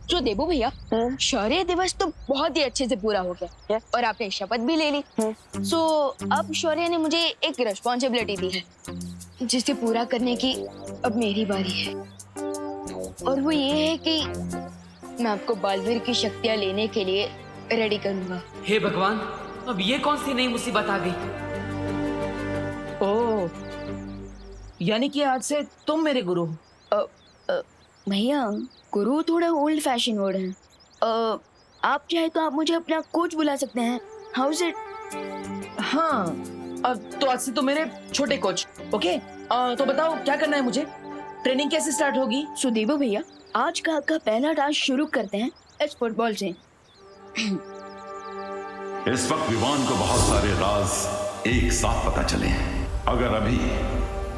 जो देबू भैया, शौर्य दिवस तो बहुत ही अच्छे से पूरा हो गया और आपने शपथ भी ले ली। सो अब शौर्य ने मुझे एक रिस्पॉन्सिबिलिटी दी है जिसे पूरा करने की अब मेरी बारी है। और वो ये है कि मैं आपको बालवीर की शक्तियां लेने के लिए रेडी करूंगा। हे भगवान, अब ये कौन सी नई मुसीबत आ गई? ओह, यानी कि आज से तुम मेरे गुरु हो। भैया, गुरु थोड़ा ओल्ड फैशन वर्ड है। आप चाहे तो आप मुझे अपना कोच बुला सकते हैं। How is it? हाँ, अब तो आज से तो मेरे छोटे कोच। ओके, तो बताओ क्या करना है मुझे? ट्रेनिंग कैसे स्टार्ट होगी? सुदेव भैया, आज का आपका पहला डांस शुरू करते हैं इस फुटबॉल से। इस वक्त विवान को बहुत सारे राज एक साथ पता चले हैं। अगर अभी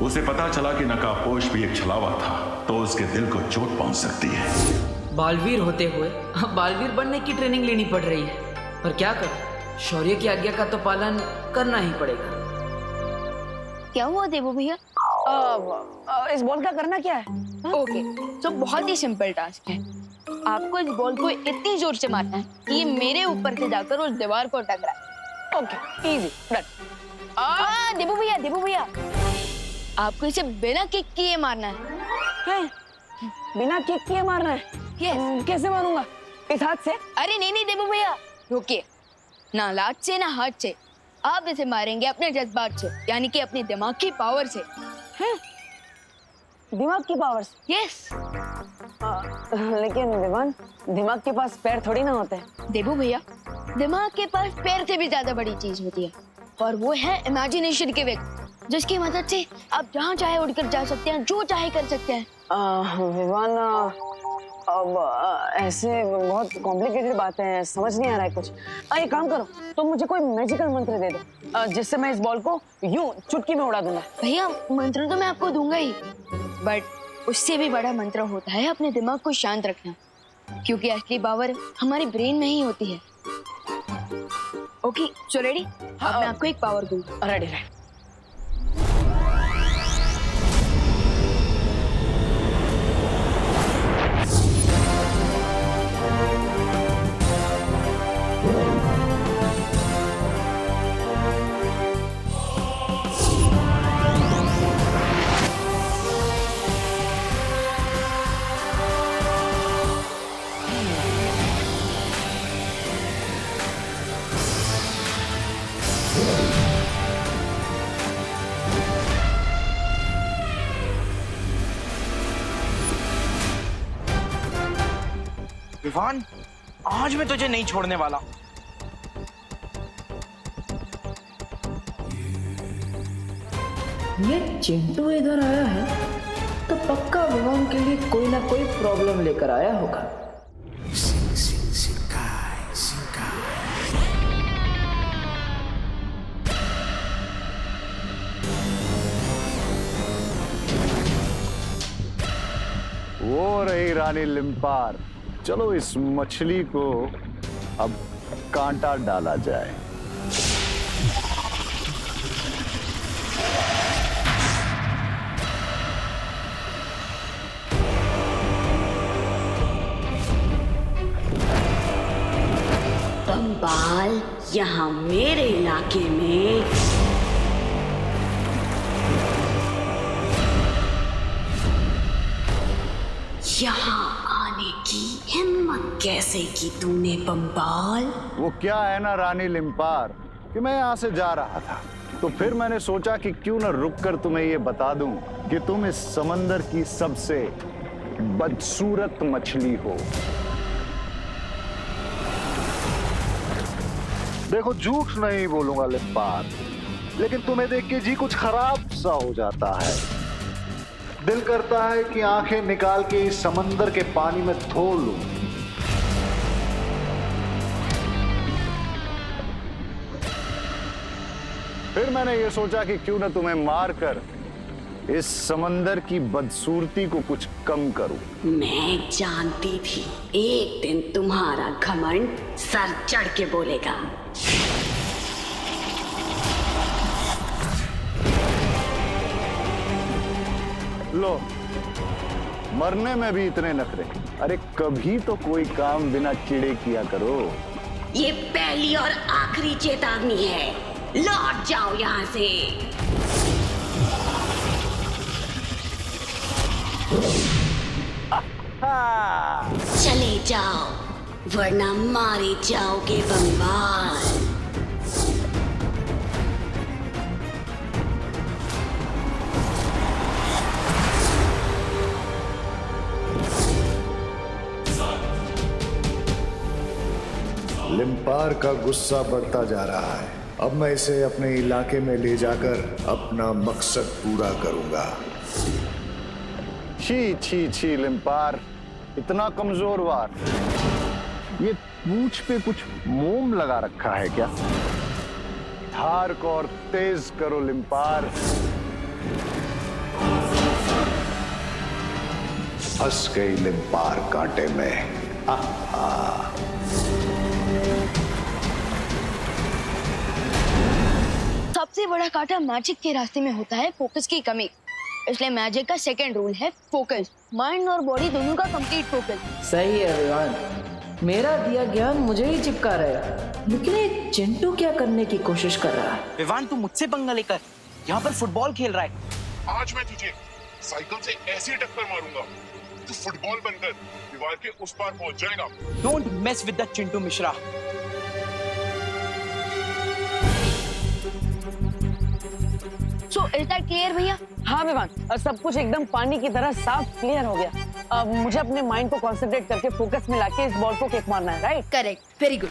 उसे पता चला कि नकाबपोश भी एक छलावा था तो उसके दिल को चोट पहुंच सकती है। बालवीर होते हुए अब बालवीर बनने की ट्रेनिंग लेनी पड़ रही है, पर क्या करूं? शौर्य की आज्ञा का तो पालन करना ही पड़ेगा। क्या हुआ देवो भैया? इस बॉल का करना क्या है? ओके, तो बहुत ही सिंपल टास्क है। आपको इस बॉल को इतनी जोर से मारना है कि ये मेरे ऊपर से जाकर उस दीवार को टकराए। Okay, easy, done. देवो भैया, आपको इसे बिना किक किए मारना है। बिना किक किए मारना है? यस। कैसे मारूंगा? इस हाथ से? अरे नहीं देवो भैया, रुकिए। ना लात से ना हाथ से, आप इसे मारेंगे अपने जज्बात से, यानी कि अपने दिमाग की पावर से। दिमाग की पावर से? यस। लेकिन विवान, दिमाग के पास पैर थोड़ी ना होते हैं। देवो भैया, दिमाग के पास पैर से भी ज्यादा बड़ी चीज होती है और वो है इमेजिनेशन के व्यक्ति, जिसकी मदद से आप जहाँ चाहे उड़कर जा सकते हैं, जो चाहे कर सकते हैं। विवान, अब ऐसे बहुत कॉम्प्लिकेटेड बातें हैं, समझ नहीं आ रहा है कुछ। एक काम करो, तुम मुझे कोई मैजिकल मंत्र दे दो जिससे मैं इस बॉल को यूं चुटकी में उड़ा दूंगा। भैया, मंत्र तो मैं आपको दूंगा ही, बट उससे भी बड़ा मंत्र होता है अपने दिमाग को शांत रखना, क्योंकि असली पावर हमारे ब्रेन में ही होती है। Okay, so ready? अब मैं आपको एक पावर दूँ। रेडी रहे। विवान, आज मैं तुझे नहीं छोड़ने वाला। ये चिंटू इधर आया है तो पक्का विवान के लिए कोई ना कोई प्रॉब्लम लेकर आया होगा। वो रही रानी लिम्पार। चलो इस मछली को अब कांटा डाला जाए। बम्बाल, यहाँ मेरे इलाके में यहाँ आने की हिम्मत कैसे की तूने बम्बाल? वो क्या है ना रानी लिम्पार कि मैं यहाँ से जा रहा था तो फिर मैंने सोचा कि क्यों न रुककर तुम्हें ये बता दूं कि तुम इस समंदर की सबसे बदसूरत मछली हो। देखो, झूठ नहीं बोलूंगा लिम्पार, लेकिन तुम्हें देख के जी कुछ खराब सा हो जाता है। दिल करता है कि आंखें निकाल के इस समंदर के पानी में धो लूं। फिर मैंने ये सोचा कि क्यों न तुम्हें मारकर इस समंदर की बदसूरती को कुछ कम करूं। मैं जानती थी एक दिन तुम्हारा घमंड सर चढ़ के बोलेगा। लो, मरने में भी इतने नखरे। अरे कभी तो कोई काम बिना चिड़े किया करो। ये पहली और आखिरी चेतावनी है, लौट जाओ यहाँ से। चले जाओ वरना मारे जाओगे बंगाल। लिम्पार का गुस्सा बढ़ता जा रहा है। अब मैं इसे अपने इलाके में ले जाकर अपना मकसद पूरा करूंगा। छी छी छी लिम्पार, इतना कमजोर वार। ये पूंछ पे कुछ मोम लगा रखा है क्या? धार को और तेज करो लिम्पार। फंस गई लिम्पार कांटे में। सबसे बड़ा कांटा मैजिक के रास्ते में होता है फोकस की कमी। इसलिए मैजिक का सेकंड रूल है फोकस। माइंड और बॉडी दोनों का कंप्लीट फोकस। सही है विवान, मेरा दिया ज्ञान मुझे ही चिपका रहा है, लेकिन ये चिंटू क्या करने की कोशिश कर रहा है? विवान तू मुझसे पंगा लेकर यहाँ पर फुटबॉल खेल रहा है। आज मैं तुझे साइकिल से ऐसी टक्कर मारूंगा, तू फुटबॉल बनकर दीवार के उस पार पहुंच जाएगा। Don't mess with the Chintu Mishra. So is that clear भैया? हाँ विवान, सब कुछ एकदम पानी की तरह साफ क्लियर हो गया। अब मुझे अपने माइंड को कंसंट्रेट करके फोकस में लाके इस बॉल को किक मारना है, राइट? Correct, very good.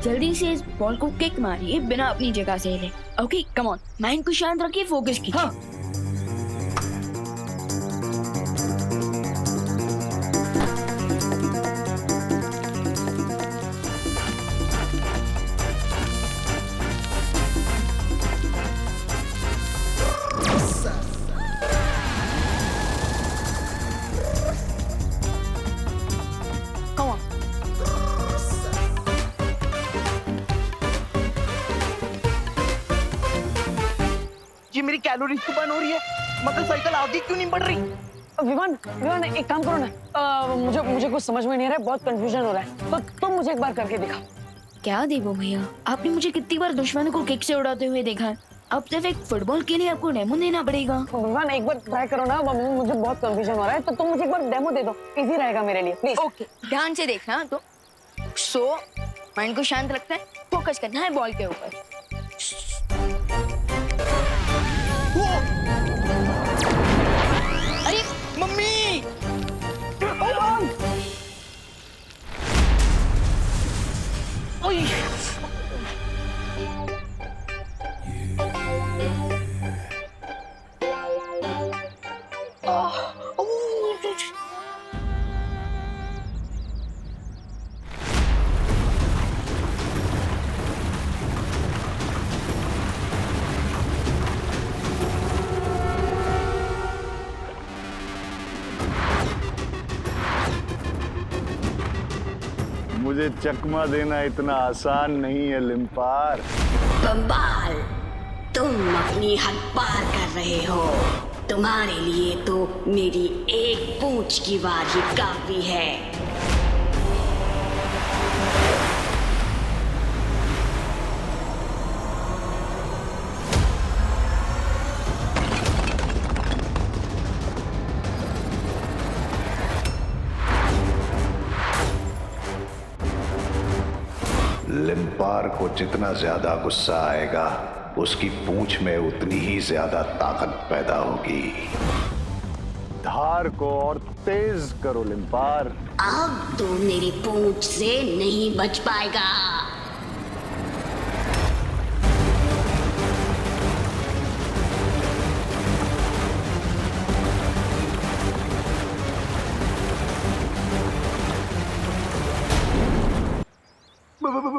जल्दी से इस बॉल को किक मारिए बिना अपनी जगह से हिले। ओके कम ऑन, माइंड को शांत रखिए, फोकस कीजिए। हाँ। ये मेरी कैलोरीज तो बर्न हो रही है, मगर साइकिल आगे क्यों नहीं बढ़ रही? विवान एक काम करो ना, मुझे कुछ समझ में नहीं आ रहा है, बहुत कंफ्यूजन हो रहा है, तो तुम मुझे एक बार करके दिखाओ। क्या देवो भैया, आपने मुझे कितनी बार दुश्मनों को किक से उड़ाते हुए देखा है। अब सिर्फ एक फुटबॉल के लिए आपको डेमो देना पड़ेगा। विवान एक बार ट्राई करो ना, मुझे बहुत कंफ्यूजन हो रहा है, तो तुम मुझे एक बार डेमो दे दो, इजी रहेगा मेरे लिए, प्लीज। ओके, ध्यान से देखना। तो सो माइंड को शांत रखना है, फोकस करना है बॉल के ऊपर। अरे मम्मी! ओए! मुझे चकमा देना इतना आसान नहीं है लिम्पार। बंबाल, तुम अपनी हद पार कर रहे हो। तुम्हारे लिए तो मेरी एक पूंछ की वार ही काफी है। लिम्पार को जितना ज्यादा गुस्सा आएगा, उसकी पूंछ में उतनी ही ज्यादा ताकत पैदा होगी। धार को और तेज करो लिम्पार। अब तो मेरी पूंछ से नहीं बच पाएगा।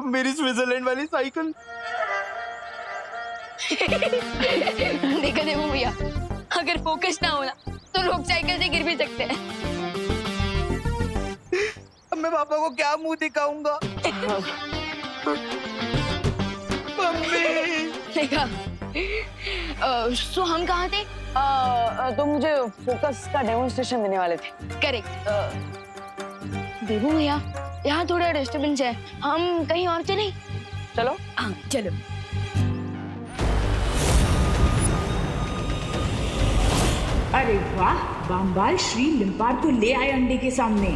मेरी स्विट्जरलैंड वाली साइकिल। देखा देवो भैया, अगर फोकस ना होना तो लोग साइकिल से गिर भी सकते हैं। अब मैं पापा को क्या मुंह दिखाऊंगा? मम्मी! देखा, सो हम कहाँ थे? तो मुझे फोकस का डेमोन्स्ट्रेशन देने वाले थे। करेक्ट। देवू भैया, यहाँ थोड़ा डिस्टर्बेंस है, हम कहीं और चलें? चलो। हाँ चलो। अरे वाह, बम्बाल श्री लिम्पार तो ले आए अंडे के सामने।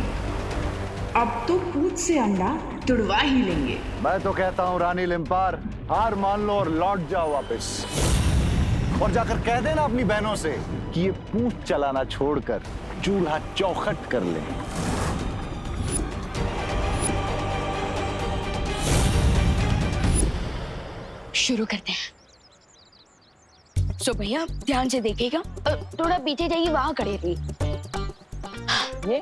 अब तो पूंछ से अंडा तुड़वा ही लेंगे। मैं तो कहता हूँ रानी लिम्पार, हार मान लो और लौट जाओ वापस, और जाकर कह देना अपनी बहनों से कि ये पूंछ चलाना छोड़कर चूल्हा चौखट कर ले। शुरू करते हैं। सो भैया ध्यान से देखिएगा, थोड़ा पीछे जाइए, वहां खड़े रहिए। ये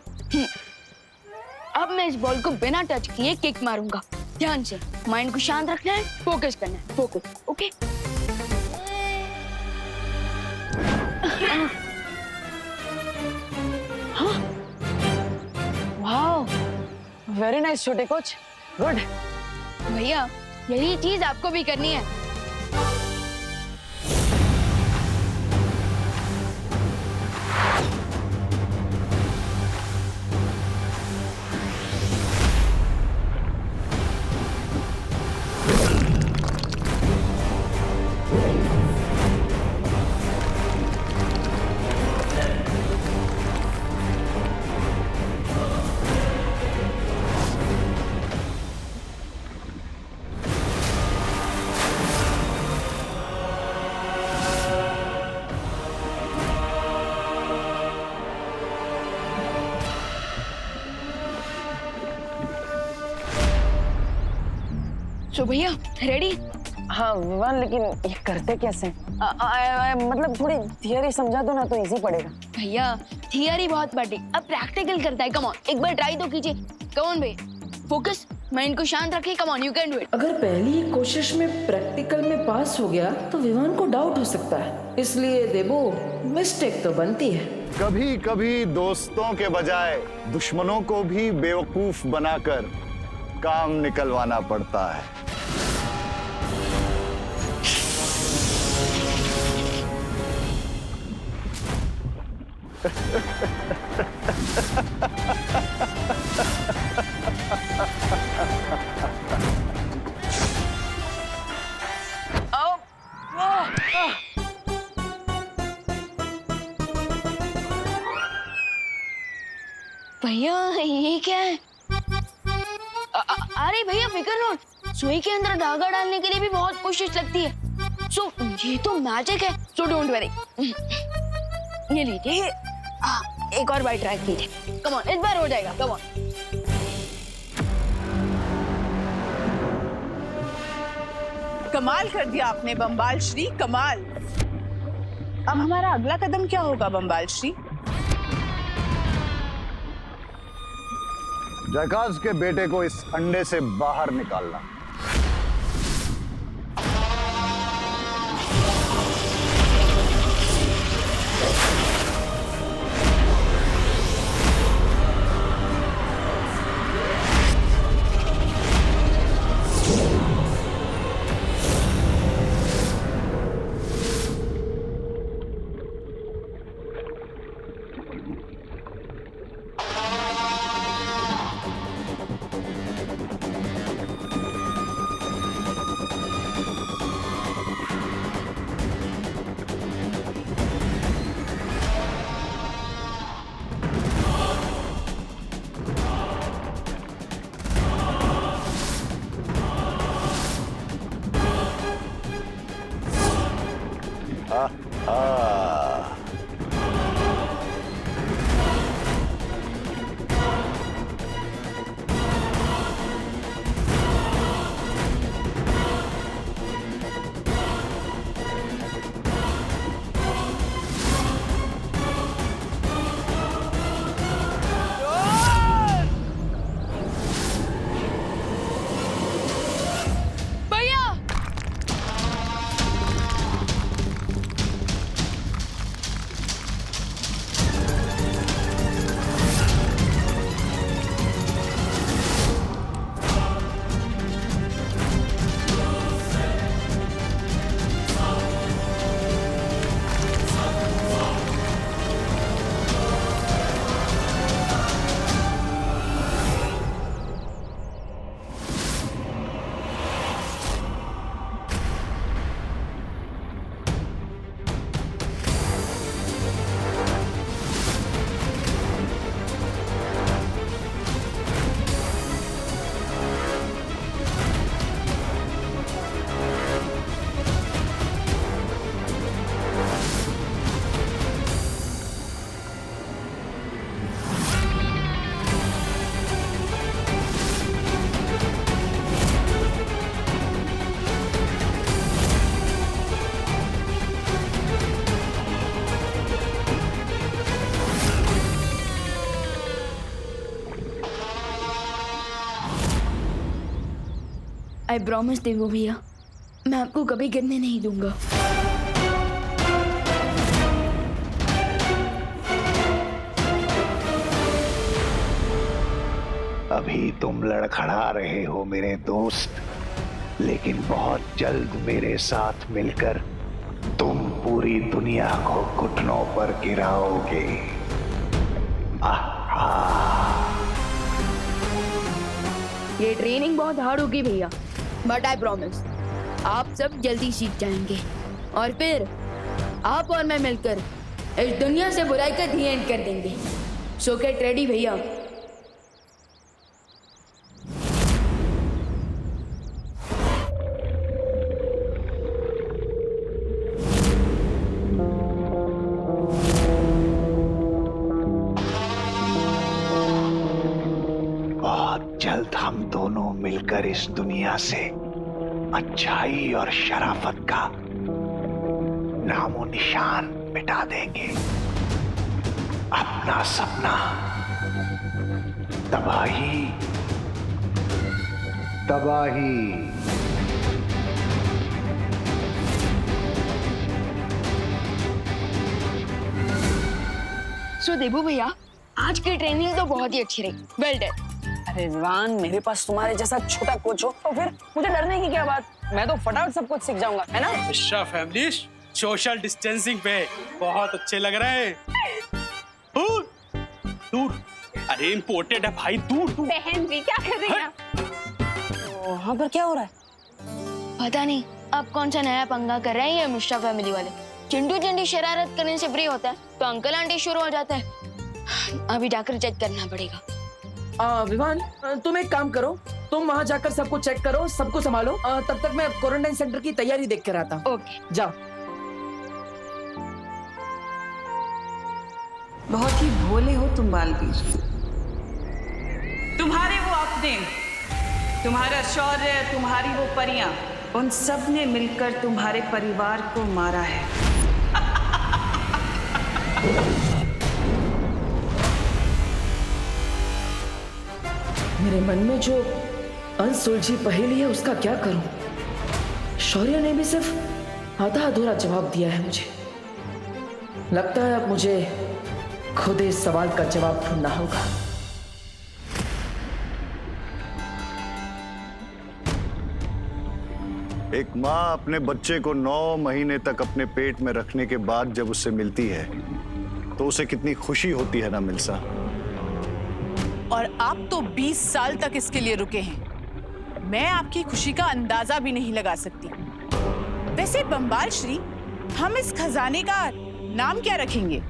अब मैं इस बॉल को बिना टच किए किक मारूंगा। ध्यान से, माइंड को शांत रखना है, फोकस करना है, focus. Okay. Wow, very nice छोटे कोच, गुड। भैया यही चीज आपको भी करनी है। तो भैया रेडी? हाँ विवान, लेकिन ये करते कैसे? मतलब थोड़ी थियरी समझा दो ना तो इजी पड़ेगा। भैया थियरी बहुत बड़ी, अब प्रैक्टिकल करता है। कम ऑन, एक बार ट्राई तो कीजिए। कम ऑन भैया, फोकस, माइंड को शांत रखिए। Come on, you can do it. अगर पहली ही कोशिश में प्रैक्टिकल में पास हो गया तो विवान को डाउट हो सकता है, इसलिए देबो मिस्टेक तो बनती है। कभी कभी दोस्तों के बजाय दुश्मनों को भी बेवकूफ बनाकर काम निकलवाना पड़ता है। भैया ये क्या है? अरे भैया फिकर नॉट, सुई के अंदर धागा डालने के लिए भी बहुत कोशिश लगती है। सो ये तो मैजिक है, सो डोंट वरी। ये लीजिए, एक और बार ट्राई कीजिए। कम ऑन, इस बार हो जाएगा। Come on. कमाल कर दिया आपने बम्बाल श्री, कमाल। अब हमारा अगला कदम क्या होगा बम्बाल श्री? जयकाज के बेटे को इस अंडे से बाहर निकालना। आई प्रॉमिस देवो भैया, मैं आपको कभी गिरने नहीं दूंगा। अभी तुम लड़खड़ा रहे हो मेरे दोस्त, लेकिन बहुत जल्द मेरे साथ मिलकर तुम पूरी दुनिया को घुटनों पर गिराओगे। ये ट्रेनिंग बहुत हार्ड होगी भैया, बट आई प्रॉमिस आप सब जल्दी सीख जाएंगे और फिर आप और मैं मिलकर इस दुनिया से बुराई का दी एंड कर देंगे। सो गेट रेडी भैया। जल्द हम दोनों मिलकर इस दुनिया से अच्छाई और शराफत का नामो निशान मिटा देंगे। अपना सपना तबाही तबाही। सो देबू भैया, आज की ट्रेनिंग तो बहुत ही अच्छी रही। Well done. अरे रिजवान, मेरे पास तुम्हारे जैसा छोटा कोच हो तो फिर मुझे डरने की क्या बात, मैं तो फटाफट सब कुछ सीख जाऊंगा, है ना? मिश्रा फैमिली सोशल डिस्टेंसिंग पे बहुत अच्छे लग रहे हैं। दूर दूर, अरे इम्पोर्टेड है भाई, दूर दूर। बहन जी क्या कर रही हैं? वहाँ पर क्या हो रहा है? पता नहीं अब कौन सा नया पंगा कर रहे हैं ये मिश्रा फैमिली वाले। चिंटू चिंटी शरारत करने से फ्री होता है तो अंकल आंटी शुरू हो जाता है। अभी जाकर चेक करना पड़ेगा। विवान, तुम एक काम करो, तुम वहाँ जाकर सबको चेक करो, सबको संभालो। तब तक मैं क्वारंटाइन सेंटर की तैयारी देख कर आता हूँ। ओके जाओ। बहुत ही भोले हो तुम बालवीर। तुम्हारे वो अपने, तुम्हारा शौर्य, तुम्हारी वो परियां, उन सब ने मिलकर तुम्हारे परिवार को मारा है। मेरे मन में जो अनसुलझी पहेली है उसका क्या करूं? शौर्य ने भी सिर्फ आधा अधूरा जवाब दिया है मुझे। लगता है अब मुझे खुद इस सवाल का जवाब ढूंढना होगा। एक माँ अपने बच्चे को 9 महीने तक अपने पेट में रखने के बाद जब उससे मिलती है तो उसे कितनी खुशी होती है ना मिल्सा। और आप तो 20 साल तक इसके लिए रुके हैं। मैं आपकी खुशी का अंदाजा भी नहीं लगा सकती। वैसे बम्बाल श्री, हम इस खजाने का नाम क्या रखेंगे?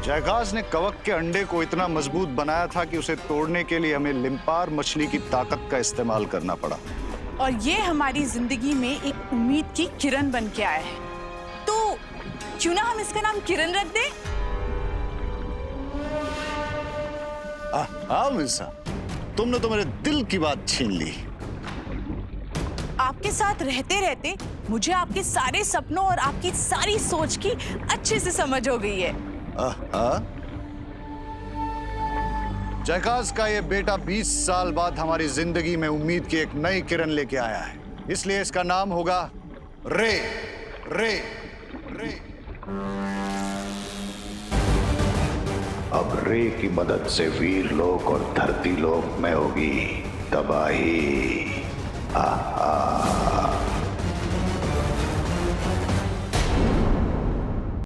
जयकास ने कवक के अंडे को इतना मजबूत बनाया था कि उसे तोड़ने के लिए हमें लिम्पार मछली की ताकत का इस्तेमाल करना पड़ा। और ये हमारी जिंदगी में एक उम्मीद की किरण बन के आया है। तो क्यों ना हम इसका नाम किरण रख दें? हाँ मिल्सा, तुमने तो मेरे दिल की बात छीन ली। आपके साथ रहते रहते मुझे आपके सारे सपनों और आपकी सारी सोच की अच्छे से समझ हो गई है। जयकास का ये बेटा 20 साल बाद हमारी जिंदगी में उम्मीद की एक नई किरण लेके आया है, इसलिए इसका नाम होगा रे रे रे। अब रे की मदद से वीर लोक और धरती लोक में होगी तबाही।